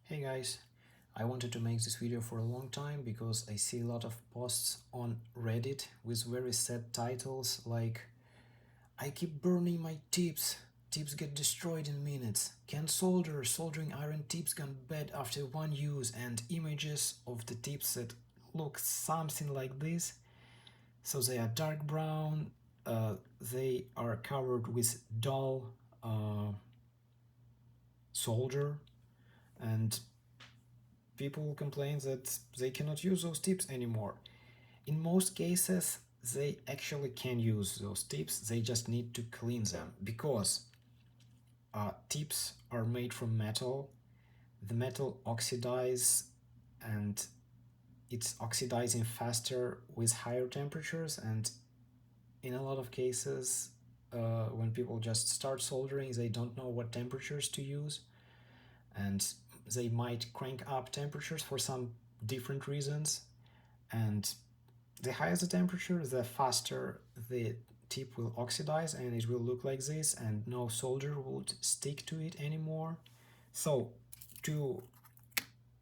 Hey guys, I wanted to make this video for a long time because I see a lot of posts on Reddit with very sad titles like "I keep burning my tips, tips get destroyed in minutes, can't solder, soldering iron tips gone bad after one use," and images of the tips that look something like this. So they are dark brown, they are covered with dull solder, and people complain that they cannot use those tips anymore. In most cases, they actually can use those tips, they just need to clean them because tips are made from metal. The metal oxidizes and it's oxidizing faster with higher temperatures, and in a lot of cases, when people just start soldering, they don't know what temperatures to use, and they might crank up temperatures for some different reasons, and the higher the temperature, the faster the tip will oxidize and it will look like this, and no solder would stick to it anymore. So to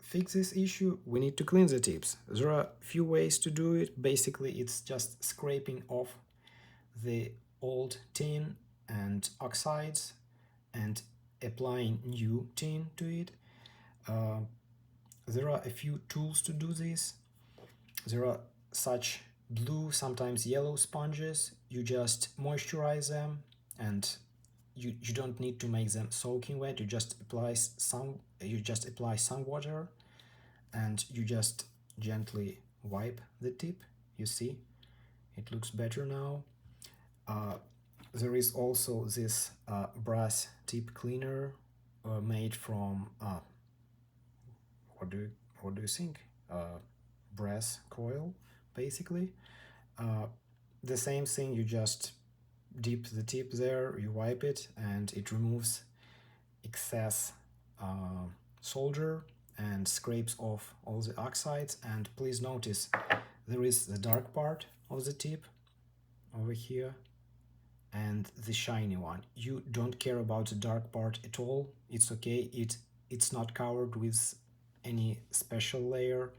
fix this issue, we need to clean the tips. There are a few ways to do it. Basically, it's just scraping off the old tin and oxides and applying new tin to it. There are a few tools to do this. There are such blue, sometimes yellow sponges. You just moisturize them, and you don't need to make them soaking wet. You just apply some water, and you just gently wipe the tip. You see, it looks better now. There is also this brass tip cleaner made from what do you think? Brass coil, basically. The same thing, you just dip the tip there, you wipe it, and it removes excess solder and scrapes off all the oxides. And please notice there is the dark part of the tip over here and the shiny one. You don't care about the dark part at all. It's okay. It's not covered with any special layer.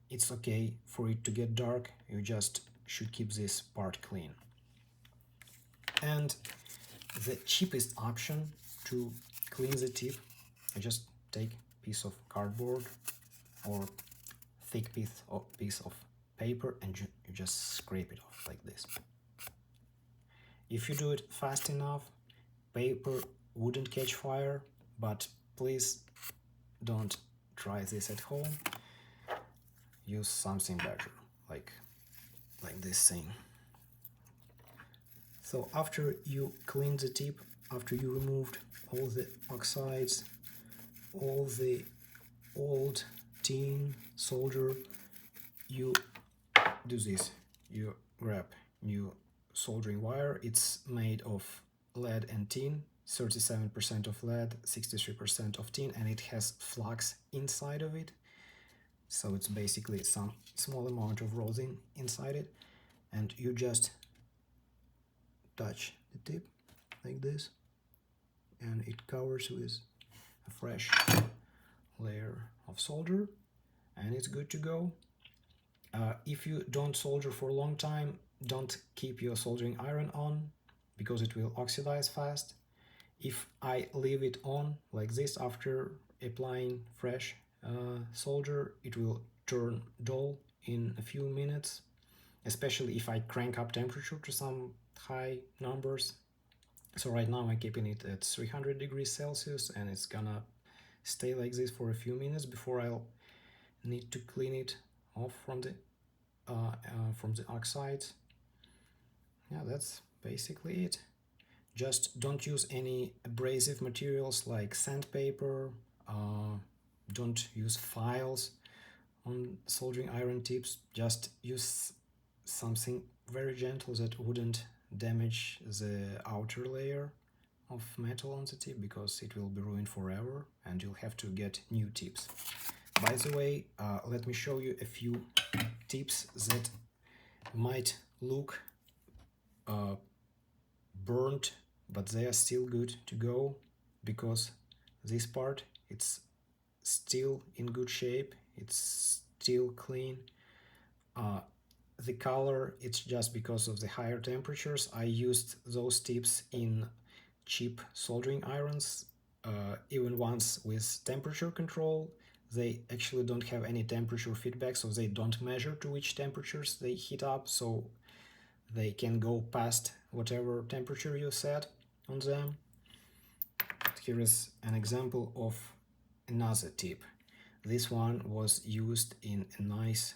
It's okay for it to get dark. You just should keep this part clean. And the cheapest option to clean the tip, I just take a piece of cardboard or thick piece of paper, and you just scrape it off like this. If you do it fast enough, paper wouldn't catch fire, but please don't try this at home. Use something better, like this thing. So after you clean the tip, after you removed all the oxides, all the old tin solder, you do this. You grab new soldering wire. It's made of lead and tin, 37% of lead, 63% of tin, and it has flux inside of it. So it's basically some small amount of rosin inside it, and you just touch the tip like this, and it covers with a fresh layer of solder, and it's good to go. If you don't solder for a long time, don't keep your soldering iron on because it will oxidize fast. If I leave it on like this after applying fresh solder, it will turn dull in a few minutes, especially if I crank up temperature to some high numbers. So right now I'm keeping it at 300 degrees Celsius, and it's gonna stay like this for a few minutes before I'll need to clean it off from the oxides. Yeah, that's basically it. Just don't use any abrasive materials like sandpaper. Don't use files on soldering iron tips. Just use something very gentle that wouldn't damage the outer layer of metal on the tip, because it will be ruined forever and you'll have to get new tips. By the way, let me show you a few tips that might look burnt, but they are still good to go, because this part, it's still in good shape, it's still clean. The color, it's just because of the higher temperatures. I used those tips in cheap soldering irons, even ones with temperature control. They actually don't have any temperature feedback, so they don't measure to which temperatures they heat up, so they can go past whatever temperature you set on them. Here is an example of another tip. This one was used in a nice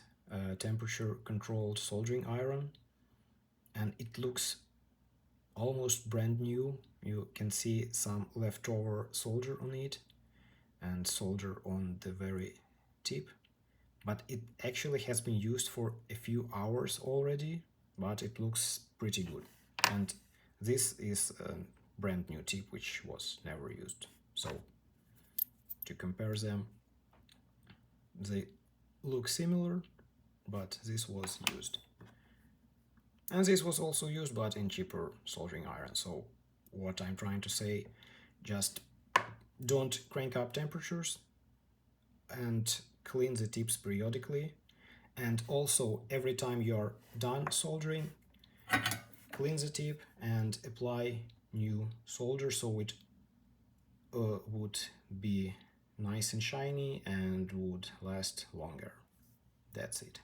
temperature controlled soldering iron, and it looks almost brand new. You can see some leftover solder on it and solder on the very tip, but it actually has been used for a few hours already, but it looks pretty good. And this is a brand new tip which was never used. So to compare them, they look similar, but this was used. And this was also used, but in cheaper soldering iron. So what I'm trying to say, just don't crank up temperatures and clean the tips periodically. And also, every time you're done soldering, clean the tip and apply new solder so it would be nice and shiny and would last longer. That's it.